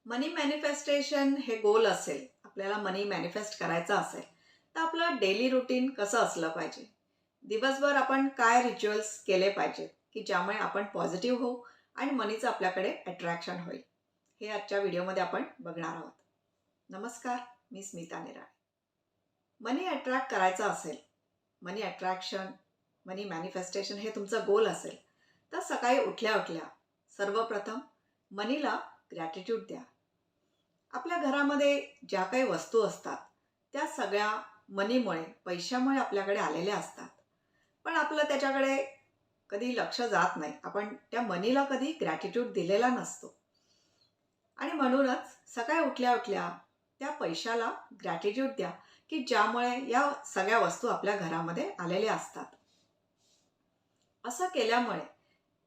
मनी manifestation हे गोल असेल, आपल्याला मनी मॅनिफेस्ट करायचं असेल, तर आपलं डेली रुटीन कसं असलं पाहिजे? दिवसभर आपण काय रिच्युअल्स केले पाहिजेत, की ज्यामुळे आपण पॉझिटिव्ह होऊ आणि मनीचं आपल्याकडे अट्रॅक्शन होईल? हे आजच्या व्हिडिओमध्ये आपण बघणार आहोत. नमस्कार, मी स्मिता निराळे. मनी अट्रॅक्ट करायचं असेल, मनी अट्रॅक्शन, मनी मॅनिफेस्टेशन हे तुमचं गोल असेल, तर सकाळी उठल्या-उठल्या सर्वप्रथम मनीला ग्रॅटिट्यूड द्या. आपल्या घरामध्ये ज्या काही वस्तू असतात त्या सगळ्या मनीमुळे, पैशामुळे आपल्याकडे आलेल्या असतात. पण आपलं त्याच्याकडे कधी लक्ष जात नाही. आपण त्या मनीला कधी ग्रॅटिट्यूड दिलेला नसतो. आणि म्हणूनच सकाळी उठल्या-उठल्या त्या पैशाला ग्रॅटिट्यूड द्या, की ज्यामुळे या सगळ्या वस्तू आपल्या घरामध्ये आलेल्या असतात. असं केल्यामुळे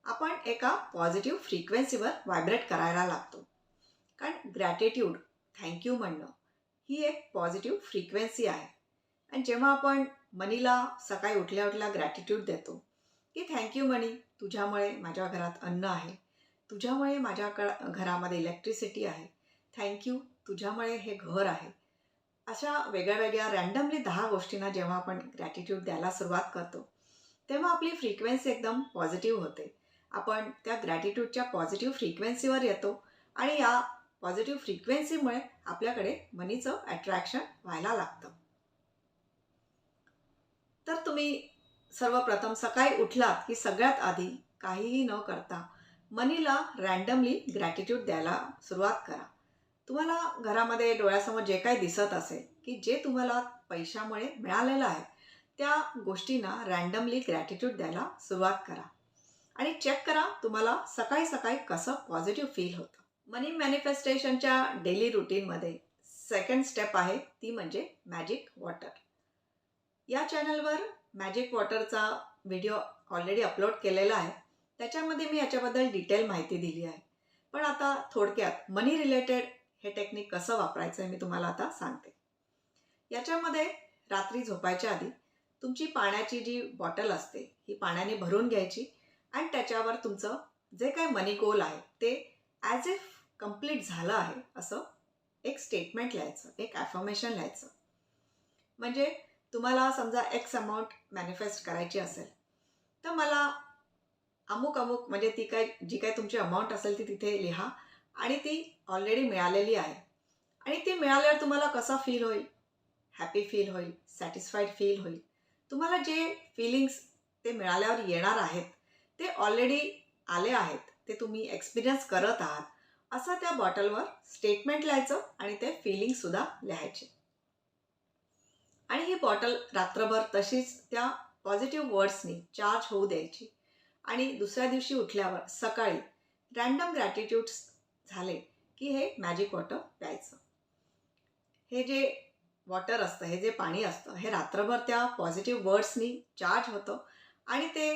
आपण एका पॉझिटिव्ह फ्रिक्वेन्सीवर व्हायब्रेट करायला लागतो. कारण ग्रॅटिट्यूड, थँक यू म्हणणं ही एक पॉझिटिव्ह फ्रिक्वेन्सी आहे. आणि जेव्हा आपण मनीला सकाळी उठल्या-उठल्या ग्रॅटिट्यूड देतो, की थँक यू मनी, तुझ्यामुळे माझ्या घरात अन्न आहे. तुझ्यामुळे माझ्या घरामध्ये इलेक्ट्रिसिटी आहे. थँक यू, तुझ्यामुळे हे घर आहे. अशा वेगळ्या-वेगळ्या रँडमली 10 गोष्टींना जेव्हा आपण ग्रॅटिट्यूड द्यायला सुरुवात करतो, तेव्हा आपली फ्रिक्वेन्सी एकदम पॉझिटिव्ह होते. आपण त्या ग्रॅटिट्यूडच्या पॉझिटिव्ह फ्रिक्वेन्सीवर येतो आणि या पॉझिटिव्ह फ्रिक्वेन्सीमुळे आपल्याकडे मनीचं अट्रॅक्शन व्हायला लागतं. तर तुम्ही सर्वप्रथम सकाळी उठलात की सगळ्यात आधी काहीही न करता मनीला रँडमली ग्रॅटिट्यूड द्यायला सुरुवात करा. तुम्हाला घरामध्ये डोळ्यासमोर जे काही दिसत असेल, की जे तुम्हाला पैशामुळे मिळालेलं आहे, त्या गोष्टींना रँडमली ग्रॅटिट्यूड द्यायला सुरुवात करा. आणि चेक करा तुम्हाला सकाळी सकाळी कसं पॉझिटिव्ह फील होतं. मनी मॅनिफेस्टेशनच्या डेली रुटीनमध्ये सेकंड स्टेप आहे, ती म्हणजे मॅजिक वॉटर. या चॅनलवर मॅजिक वॉटरचा व्हिडिओ ऑलरेडी अपलोड केलेला आहे. त्याच्यामध्ये मी याच्याबद्दल डिटेल माहिती दिली आहे. पण आता थोडक्यात मनी रिलेटेड हे टेक्निक कसं वापरायचं आहे मी तुम्हाला आता सांगते. याच्यामध्ये रात्री झोपायच्या आधी तुमची पाण्याची जी बॉटल असते ही पाण्याने भरून घ्यायची आणि त्याच्यावर तुमचं जे काही मनी गोल आहे ते ॲज इफ कंप्लीट झालं आहे असं एक स्टेटमेंट लिहायचं, एक ॲफर्मेशन लिहायचं. म्हणजे तुम्हाला समजा एक्स अमाऊंट मॅनिफेस्ट करायची असेल, तर मला अमुक अमुक म्हणजे जी काही तुमची अमाऊंट असेल ती तिथे लिहा आणि ती ऑलरेडी मिळालेली आहे. आणि ती मिळाल्यावर तुम्हाला कसा फील होईल? हॅपी फील होईल, सॅटिस्फाईड फील होईल. तुम्हाला जे फीलिंग्स ते मिळाल्यावर येणार आहेत, ते ऑलरेडी आले आहेत. ते तुम्ही एक्सपिरियन्स करत आहात. असं त्या बॉटलवर स्टेटमेंट लिहायचं आणि ते फीलिंगसुद्धा लिहायचे. आणि ही बॉटल रात्रभर तशीच त्या पॉझिटिव्ह वर्ड्सनी चार्ज होऊ द्यायची. आणि दुसऱ्या दिवशी उठल्यावर सकाळी रँडम ग्रॅटिट्यूड्स झाले, की हे मॅजिक वॉटर प्यायचं. हे जे वॉटर असतं, हे जे पाणी असतं, हे रात्रभर त्या पॉझिटिव्ह वर्ड्सनी चार्ज होतं आणि ते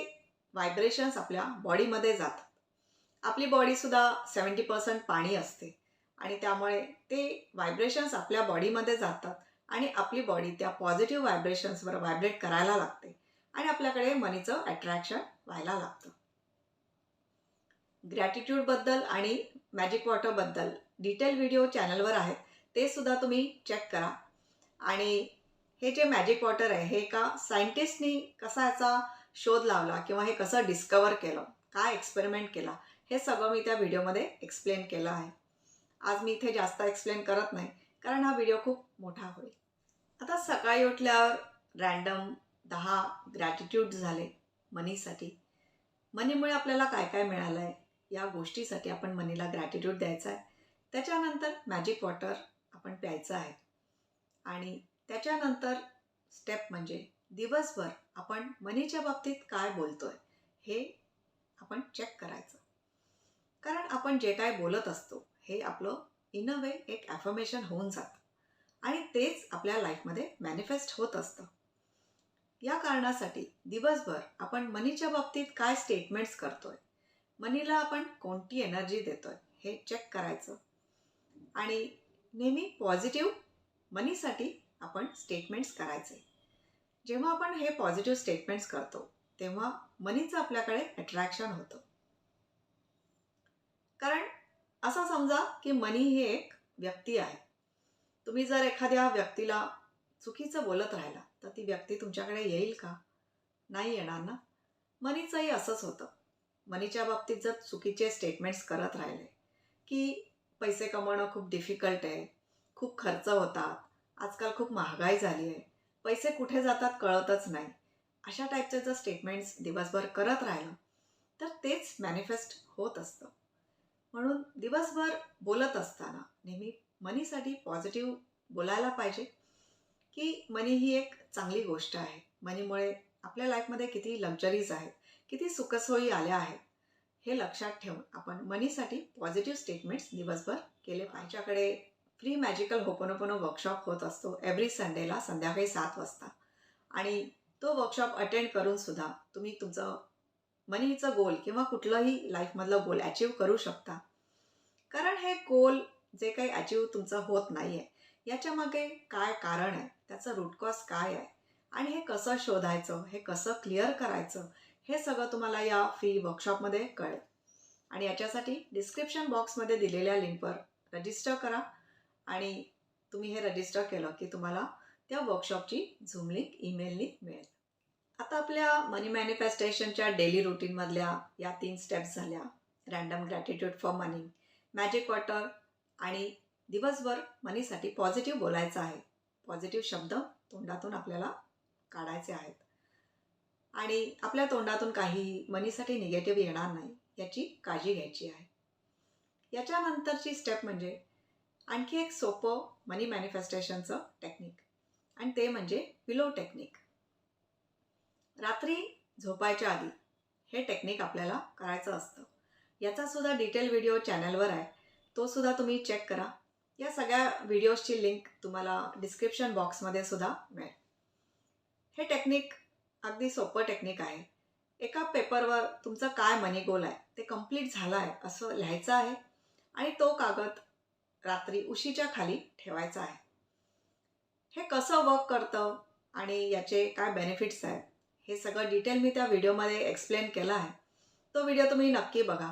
व्हायब्रेशन्स आपल्या बॉडीमध्ये जातात. आपली बॉडीसुद्धा 70% पाणी असते आणि त्यामुळे ते व्हायब्रेशन्स आपल्या बॉडीमध्ये जातात आणि आपली बॉडी त्या पॉझिटिव्ह व्हायब्रेशन्सवर व्हायब्रेट करायला लागते आणि आपल्याकडे मनीचं अट्रॅक्शन व्हायला लागतं. ग्रॅटिट्यूडबद्दल आणि मॅजिक वॉटरबद्दल डिटेल व्हिडिओ चॅनलवर आहेत. ते सुद्धा तुम्ही चेक करा. आणि हे जे मॅजिक वॉटर आहे, हे एका सायंटिस्टनी कसा याचा शोध लावला किंवा हे कसं डिस्कवर केलं, काय एक्सपेरिमेंट केला, हे सगळं मी त्या व्हिडिओमध्ये एक्सप्लेन केलं आहे. आज मी इथे जास्त एक्सप्लेन करत नाही, कारण हा व्हिडिओ खूप मोठा होईल. आता सकाळी उठल्यावर रँडम 10 ग्रॅटिट्यूड झाले मनीसाठी. मनीमुळे आपल्याला काय काय मिळालं आहे, या गोष्टीसाठी आपण मनीला ग्रॅटिट्यूड द्यायचा आहे. त्याच्यानंतर मॅजिक वॉटर आपण प्यायचं आहे. आणि त्याच्यानंतर स्टेप म्हणजे दिवसभर आपण मनीच्या बाबतीत काय बोलतोय हे आपण चेक करायचं. कारण आपण जे काय बोलत असतो हे आपलं इन अ वे एक ॲफर्मेशन होऊन जातं आणि तेच आपल्या लाईफमध्ये मॅनिफेस्ट होत असतं. या कारणासाठी दिवसभर आपण मनीच्या बाबतीत काय स्टेटमेंट्स करतोय, मनीला आपण कोणती एनर्जी देतोय हे चेक करायचं. आणि नेहमी पॉझिटिव्ह मनीसाठी आपण स्टेटमेंट्स करायचे. जेव्हा आपण हे पॉझिटिव्ह स्टेटमेंट्स करतो तेव्हा मनीचं आपल्याकडे अट्रॅक्शन होतं. कारण असं समजा की मनी ही एक व्यक्ती आहे. तुम्ही जर एखाद्या व्यक्तीला चुकीचं बोलत राहिला, तर ती व्यक्ती तुमच्याकडे येईल का? नाही येणार ना. मनीचंही असंच होतं. मनीच्या बाबतीत जर चुकीचे स्टेटमेंट्स करत राहिले, की पैसे कमवणं खूप डिफिकल्ट आहे, खूप खर्च होतात, आजकाल खूप महागाई झाली आहे, पैसे कुठे जातात कळतच नाही. अशा टाईपचे जर स्टेटमेंट्स दिवसभर करत राहिलं, तर तेच मॅनिफेस्ट होत असतं. म्हणून दिवसभर बोलत असताना नेहमी मनीसाठी पॉझिटिव्ह बोलायला पाहिजे, की मनी ही एक चांगली गोष्ट आहे. मनीमुळे आपल्या लाईफमध्ये किती लक्झरीज आहेत, किती सुखसोयी आल्या आहेत, हे लक्षात ठेवून आपण मनीसाठी पॉझिटिव्ह स्टेटमेंट्स दिवसभर केले पाहिजे. आमच्याकडे फ्री मॅजिकल होपोनोपोनो वर्कशॉप होत असतो एव्हरी संडेला संध्याकाळी 7 वाजता. आणि तो वर्कशॉप अटेंड करून सुद्धा तुम्ही तुमचं मनीचं गोल किंवा कुठलंही लाईफमधलं गोल अचीव्ह करू शकता. कारण हे गोल जे काही अचीव्ह तुमचं होत नाही आहे, याच्यामागे काय कारण आहे, त्याचं रूट कॉज काय आहे आणि हे कसं शोधायचं, हे कसं क्लिअर करायचं, हे सगळं तुम्हाला या फ्री वर्कशॉपमध्ये कळेल. आणि याच्यासाठी डिस्क्रिप्शन बॉक्समध्ये दिलेल्या लिंकवर रजिस्टर करा आणि तुम्ही हे रजिस्टर केलं की तुम्हाला त्या वर्कशॉपची झूम लिंक ईमेलनी मिळेल. आता आपल्या मनी मॅनिफेस्टेशनच्या डेली रुटीनमधल्या या 3 स्टेप्स झाल्या. Random gratitude for money, magic water आणि दिवसभर मनीसाठी पॉझिटिव्ह बोलायचं आहे. पॉझिटिव्ह शब्द तोंडातून आपल्याला काढायचे आहेत आणि आपल्या तोंडातून काही मनीसाठी निगेटिव्ह येणार नाही याची काळजी घ्यायची आहे. याच्यानंतरची स्टेप म्हणजे आणखी एक सोपं मनी मॅनिफेस्टेशनचं टेक्निक आणि ते म्हणजे पिलो टेक्निक. रात्री झोपायच्या आधी हे टेक्निक आपल्याला करायचं असतं. याचा सुद्धा डिटेल व्हिडिओ चॅनलवर आहे, तो सुद्धा तुम्ही चेक करा. या सगळ्या व्हिडिओजची लिंक तुम्हाला डिस्क्रिप्शन बॉक्समध्ये सुद्धा मिळेल. हे टेक्निक अगदी सोपं टेक्निक आहे. एका पेपरवर तुमचं काय मनी गोल आहे ते कंप्लीट झालं आहे असं लिहायचं आहे आणि तो कागद रात्री उशीच्या खाली ठेवायचा आहे. हे कसं वर्क करतं आणि याचे काय बेनिफिट्स आहेत, हे सगळं डिटेल मी त्या व्हिडिओमध्ये एक्सप्लेन केलं आहे. तो व्हिडिओ तुम्ही नक्की बघा.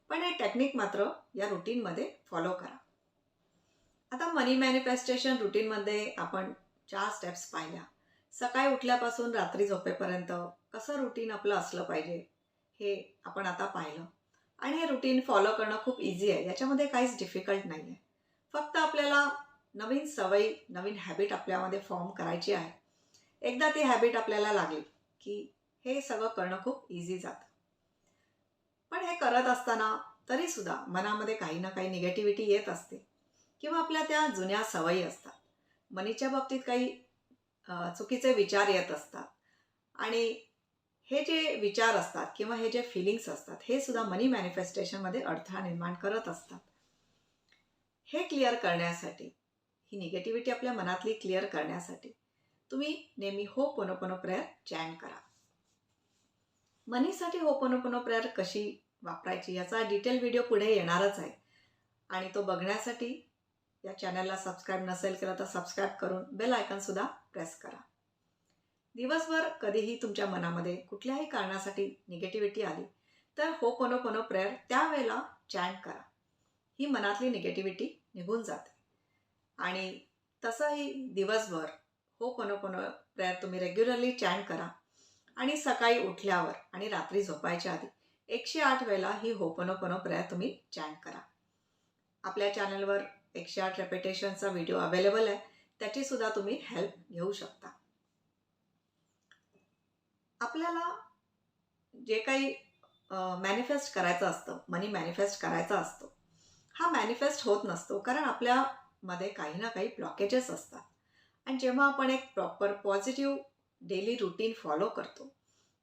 पण हे टेक्निक मात्र या रुटीनमध्ये फॉलो करा. आता मनी मॅनिफेस्टेशन रुटीनमध्ये आपण 4 स्टेप्स पाहिल्या. सकाळी उठल्यापासून रात्री झोपेपर्यंत कसं रुटीन आपलं असलं पाहिजे, हे आपण आता पाहिलं. आणि हे रुटीन फॉलो करणं खूप इझी आहे. याच्यामध्ये काहीच डिफिकल्ट नाही आहे. फक्त आपल्याला नवीन सवयी, नवीन हॅबिट आपल्यामध्ये फॉर्म करायची आहे. एकदा ती हॅबिट आपल्याला लागली की हे सगळं करणं खूप इझी जातं. पण हे करत असताना तरीसुद्धा मनामध्ये काही ना काही निगेटिव्हिटी येत असते किंवा आपल्या त्या जुन्या सवयी असतात. मनीच्या बाबतीत काही चुकीचे विचार येत असतात आणि हे जे विचार असतात किंवा हे जे फीलिंग्स असतात, हे सुद्धा मनी मॅनिफेस्टेशनमध्ये अडथळा निर्माण करत असतात. हे क्लिअर करण्यासाठी, ही निगेटिव्हिटी आपल्या मनातली क्लिअर करण्यासाठी तुम्ही नेहमी होपोनोपोनो प्रेयर चॅन्ट करा. मनीसाठी होपोनोपोनो प्रेयर कशी वापरायची याचा डिटेल व्हिडिओ पुढे येणारच आहे आणि तो बघण्यासाठी या चॅनलला सबस्क्राईब नसेल केलं तर सबस्क्राईब करून बेल आयकॉनसुद्धा प्रेस करा. दिवसभर कधीही तुमच्या मनामध्ये कुठल्याही कारणासाठी निगेटिव्हिटी आली तर होपोनोपोनो प्रेयर त्यावेळेला चॅन्ट करा. ही मनातली निगेटिव्हिटी निघून जाते. आणि तसंही दिवसभर होपोनोपोनो प्रेयर तुम्ही रेग्युलरली चॅन्ट करा आणि सकाळी उठल्यावर आणि रात्री झोपायच्या आधी 108 वेळेला ही होपोनोपोनो प्रेयर तुम्ही चॅन्ट करा. आपल्या चॅनलवर 108 रेपिटेशनचा व्हिडिओ अवेलेबल आहे, त्याची सुद्धा तुम्ही हेल्प घेऊ शकता. आपल्याला जे काही मॅनिफेस्ट करायचं असतं, मनी मॅनिफेस्ट करायचा असतो, हा मॅनिफेस्ट होत नसतो कारण आपल्यामध्ये काही ना काही ब्लॉकेजेस असतात. आणि जेव्हा आपण एक proper positive daily routine follow करतो,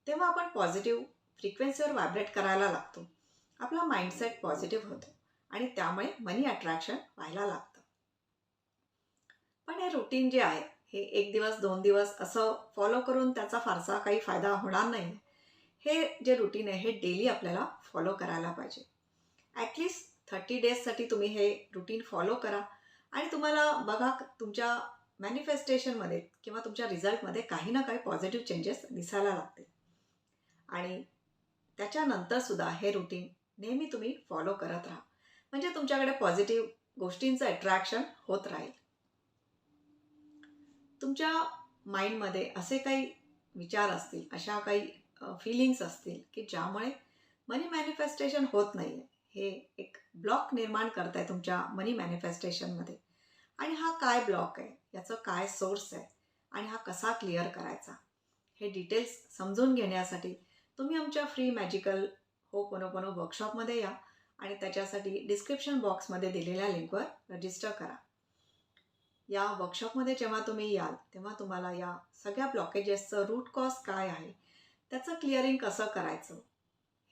तेव्हा आपण पॉझिटिव्ह फ्रिक्वेन्सीवर व्हायब्रेट करायला लागतो. आपला माइंडसेट पॉझिटिव्ह होतो आणि त्यामुळे मनी अट्रॅक्शन व्हायला लागतं. पण हे रुटीन जे आहे, हे 1 दिवस 2 दिवस असं फॉलो करून त्याचा फारसा काही फायदा होणार नाही. हे जे रुटीन आहे, हे डेली आपल्याला फॉलो करायला पाहिजे. ॲटलिस्ट 30 डेजसाठी तुम्ही हे रुटीन फॉलो करा आणि तुम्हाला बघा तुमच्या मॅनिफेस्टेशनमध्ये किंवा तुमच्या रिझल्टमध्ये काही ना काही पॉझिटिव्ह चेंजेस दिसायला लागतील. आणि त्याच्यानंतरसुद्धा हे रुटीन नेहमी तुम्ही फॉलो करत राहा. म्हणजे तुमच्याकडे पॉझिटिव्ह गोष्टींचं अट्रॅक्शन होत राहील. तुमच्या माइंडमध्ये असे काही विचार असतील, अशा काही फीलिंग्स असतील की ज्यामुळे मनी मॅनिफेस्टेशन होत नाही आहे. हे एक ब्लॉक निर्माण करताय तुमच्या मनी मॅनिफेस्टेशनमध्ये. आणि हा काय ब्लॉक आहे, याचं काय सोर्स आहे आणि हा कसा क्लिअर करायचा, हे डिटेल्स समजून घेण्यासाठी तुम्ही आमच्या फ्री मॅजिकल होपोनोपोनो वर्कशॉपमध्ये या आणि त्याच्यासाठी डिस्क्रिप्शन बॉक्समध्ये दिलेल्या लिंकवर रजिस्टर करा. या वर्कशॉपमध्ये जेव्हा तुम्ही याल तेव्हा तुम्हाला या सगळ्या ब्लॉकेजेसचं रूट कॉज काय आहे, त्याचं क्लिअरिंग कसं करायचं,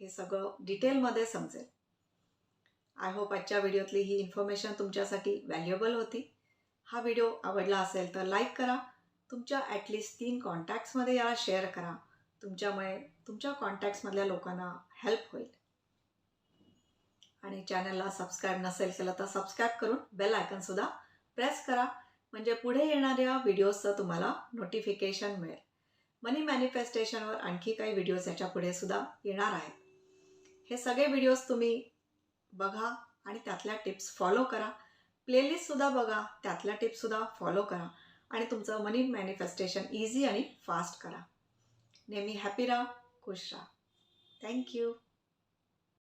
हे सगळं डिटेलमध्ये समजेल. आय होप आजच्या व्हिडिओतली ही इन्फॉर्मेशन तुमच्यासाठी व्हॅल्युएबल होती. हा व्हिडिओ आवडला असेल तर लाईक करा. तुमच्या ॲटलिस्ट 3 कॉन्टॅक्ट्समध्ये याला शेअर करा. तुमच्यामुळे तुमच्या कॉन्टॅक्ट्समधल्या लोकांना हेल्प होईल. आणि चॅनलला सबस्क्राईब नसेल केलं तर सबस्क्राईब करून बेल आयकॉनसुद्धा प्रेस करा, म्हणजे पुढे येणाऱ्या व्हिडिओजचं तुम्हाला नोटिफिकेशन मिळेल. मनी मॅनिफेस्टेशनवर आणखी काही व्हिडिओज याच्या पुढे सुद्धा येणार आहेत. हे सगळे व्हिडिओज तुम्ही बघा आणि त्यातल्या टिप्स फॉलो करा. प्लेलिस्टसुद्धा बघा, त्यातल्या टिप्ससुद्धा फॉलो करा आणि तुमचं मनी मॅनिफेस्टेशन इझी आणि फास्ट करा. नेहमी हॅपी राहा, खुश राहा. थँक्यू.